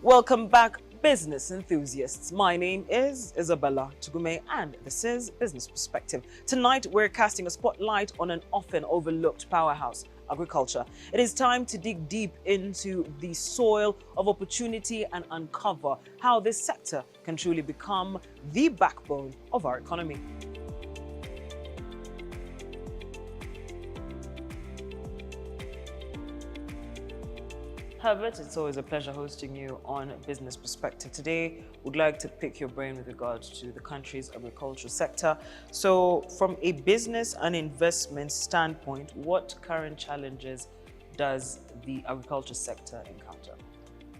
Welcome back, business enthusiasts. My name is Isabella Tugume, and this is Business Perspective. Tonight, we're casting a spotlight on an often overlooked powerhouse, agriculture. It is time to dig deep into the soil of opportunity and uncover how this sector can truly become the backbone of our economy. Herbert, it's always a pleasure hosting you on Business Perspective. Today, we'd like to pick your brain with regards to the country's agricultural sector. So, from a business and investment standpoint, what current challenges does the agriculture sector encounter?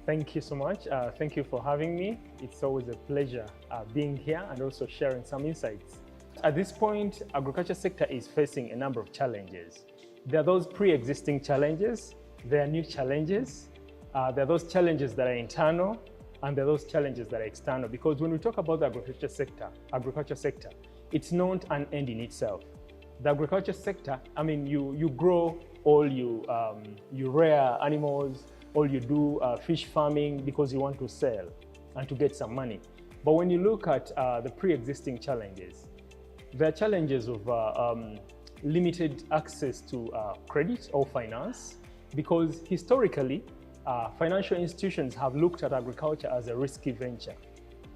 Thank you so much. Thank you for having me. It's always a pleasure being here and also sharing some insights. At this point, agriculture sector is facing a number of challenges. There are those pre-existing challenges, there are new challenges. There are those challenges that are internal, and there are those challenges that are external. Because when we talk about the agriculture sector, it's not an end in itself. The agriculture sector, I mean, you grow all you rear animals, all you do fish farming because you want to sell and to get some money. But when you look at the pre-existing challenges, there are challenges of limited access to credit or finance, because historically, financial institutions have looked at agriculture as a risky venture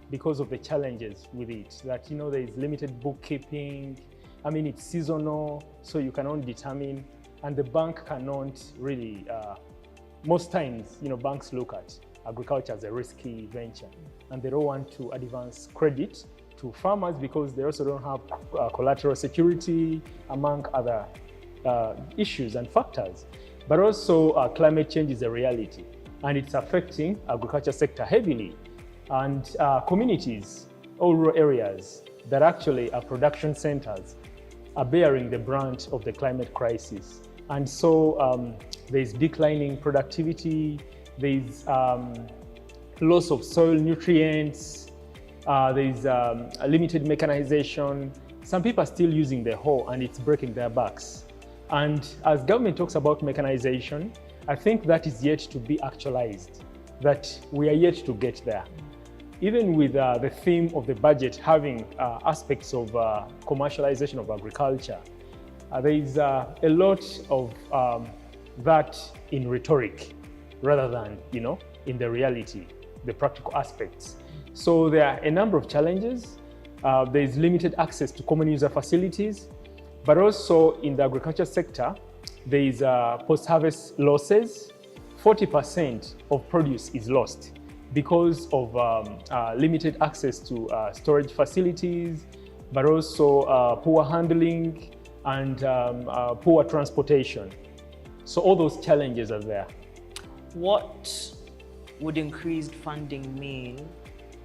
because of the challenges with it. That, you know, there is limited bookkeeping. I mean, it's seasonal, so you cannot determine, and the bank cannot really, most times, you know, banks look at agriculture as a risky venture, and they don't want to advance credit to farmers because they also don't have collateral security, among other issues and factors. But also climate change is a reality, and it's affecting agriculture sector heavily. And communities, all rural areas that actually are production centers are bearing the brunt of the climate crisis. And so there's declining productivity, there's loss of soil nutrients, there's a limited mechanization. Some people are still using the hoe and it's breaking their backs. And as government talks about mechanization, I think that is yet to be actualized, that we are yet to get there. Even with the theme of the budget having aspects of commercialization of agriculture, there is a lot of that in rhetoric rather than, you know, in the reality, the practical aspects. So there are a number of challenges. There is limited access to common user facilities. But also in the agriculture sector, there is post-harvest losses. 40% of produce is lost because of limited access to storage facilities, but also poor handling and poor transportation. So all those challenges are there. What would increased funding mean,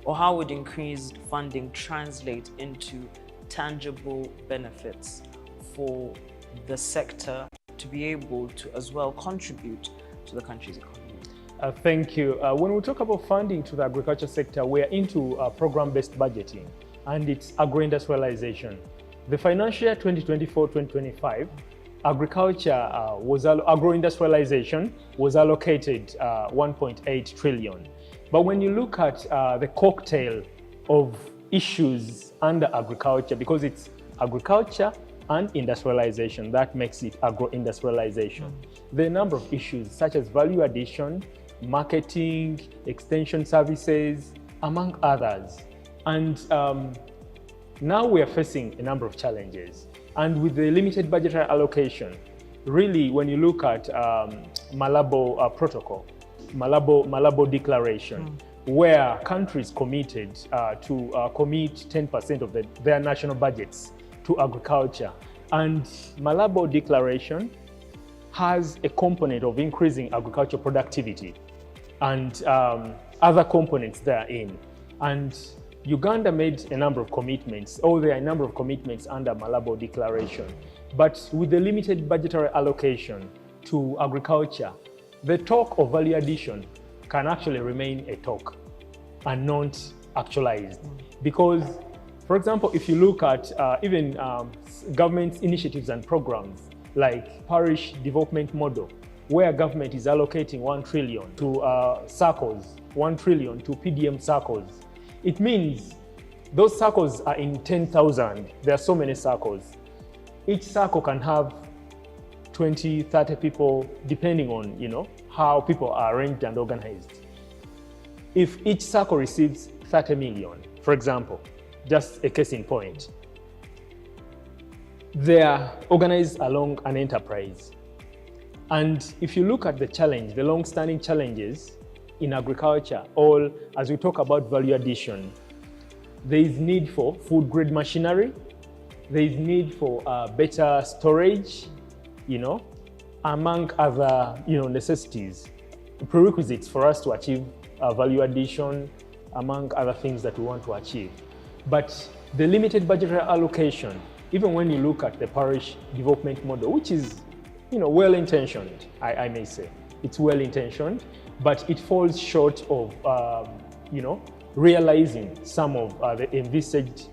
or how would increased funding translate into tangible benefits for the sector to be able to as well contribute to the country's economy? Thank you. When we talk about funding to the agriculture sector, we're into program-based budgeting, and it's agro-industrialization. The financial year 2024-2025, agro-industrialization was allocated 1.8 trillion. But when you look at the cocktail of issues under agriculture, because it's agriculture and industrialization, that makes it agro-industrialization. There are a number of issues such as value addition, marketing, extension services, among others. And now we are facing a number of challenges. And with the limited budgetary allocation, really when you look at Malabo Protocol, Malabo Declaration, where countries committed to commit 10% of their national budgets to agriculture. And Malabo Declaration has a component of increasing agricultural productivity and other components therein. And Uganda made a number of commitments, or there are a number of commitments under Malabo Declaration. But with the limited budgetary allocation to agriculture, the talk of value addition can actually remain a talk and not actualized. Because, for example, if you look at even government initiatives and programs like parish development model, where government is allocating 1 trillion to circles, 1 trillion to PDM circles, it means those circles are in 10,000. There are so many circles. Each circle can have 20, 30 people, depending on, how people are arranged and organized. If each circle receives 30 million, for example, just a case in point, they are organized along an enterprise. And if you look at the challenge, the long-standing challenges in agriculture, all as we talk about value addition, there is need for food-grade machinery, there is need for better storage, among other, necessities, prerequisites for us to achieve value addition, among other things that we want to achieve. But the limited budgetary allocation, even when you look at the parish development model, which is, well-intentioned, I may say, it's well-intentioned, but it falls short of, realizing some of the envisaged,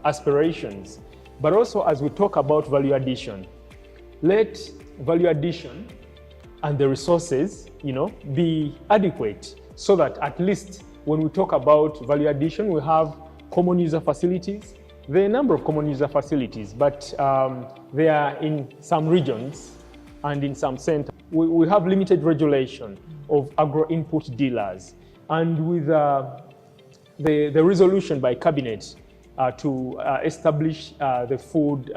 aspirations. But also, as we talk about value addition, let value addition and the resources, be adequate so that at least when we talk about value addition, we have common user facilities. There are a number of common user facilities, but they are in some regions and in some centers. We have limited regulation of agro-input dealers. And with the resolution by Cabinet to establish the Food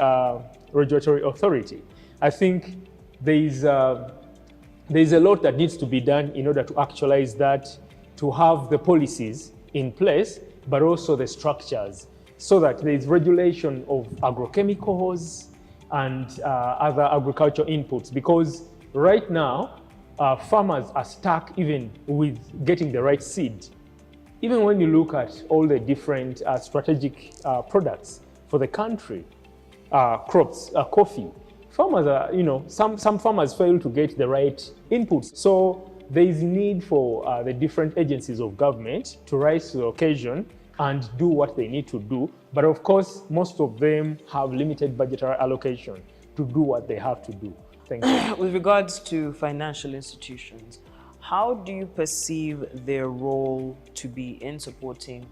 Regulatory Authority, I think there is a lot that needs to be done in order to actualize that, to have the policies in place, but also the structures, so that there is regulation of agrochemicals and other agricultural inputs. Because right now, farmers are stuck even with getting the right seed. Even when you look at all the different strategic products for the country, crops, coffee, farmers are, some farmers fail to get the right inputs. So there is need for the different agencies of government to rise to the occasion and do what they need to do. But of course, most of them have limited budgetary allocation to do what they have to do. Thank you. With regards to financial institutions, how do you perceive their role to be in supporting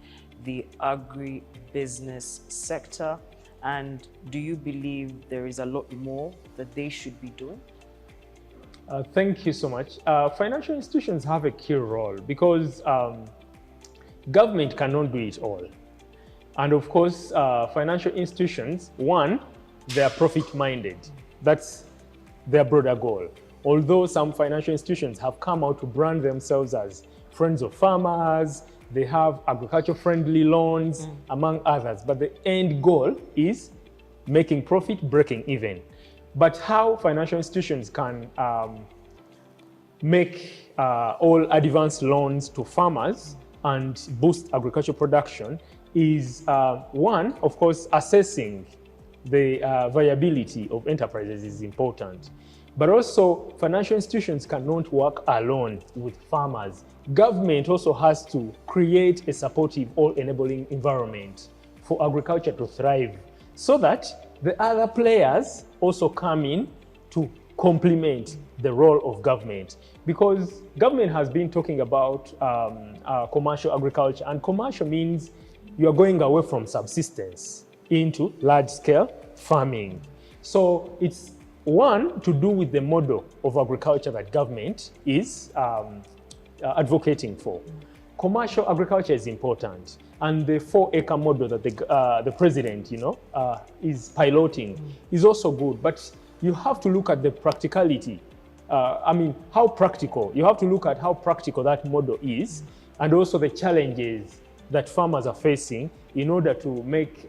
the agri-business sector? And do you believe there is a lot more that they should be doing? Thank you so much. Financial institutions have a key role because government cannot do it all. And of course, financial institutions, one, they are profit-minded. That's their broader goal. Although some financial institutions have come out to brand themselves as friends of farmers, they have agriculture-friendly loans, among others. But the end goal is making profit, breaking even. But how financial institutions can make all advanced loans to farmers and boost agricultural production is, one, of course, assessing the viability of enterprises is important. But also, financial institutions cannot work alone with farmers. Government also has to create a supportive, all-enabling environment for agriculture to thrive so that the other players also come in to complement the role of government. Because government has been talking about commercial agriculture, and commercial means you are going away from subsistence into large-scale farming. So it's one, to do with the model of agriculture that government is advocating for. Commercial agriculture is important, and the 4-acre model that the president, is piloting is also good. But you have to look at the practicality. How practical. You have to look at how practical that model is, and also the challenges that farmers are facing in order to make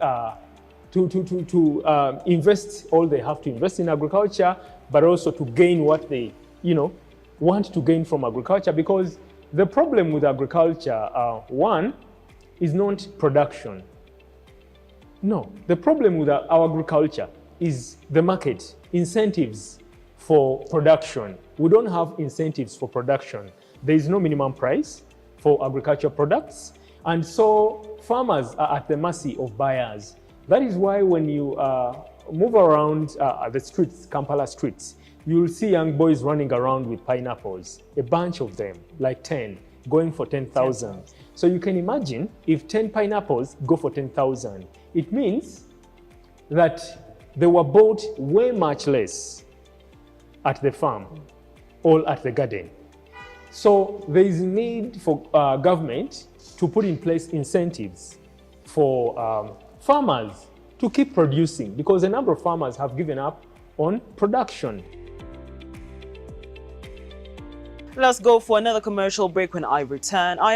to invest all they have to invest in agriculture, but also to gain what they, want to gain from agriculture. Because the problem with agriculture, one, is not production. No, the problem with our agriculture is the market, incentives for production. We don't have incentives for production. There is no minimum price for agricultural products. And so farmers are at the mercy of buyers. That is why when you move around the streets, Kampala streets, you'll see young boys running around with pineapples, a bunch of them, like 10, going for 10,000. So you can imagine if 10 pineapples go for 10,000, it means that they were bought way much less at the farm or at the garden. So there is need for government to put in place incentives for farmers to keep producing, because a number of farmers have given up on production. Let's go for another commercial break. When I return, I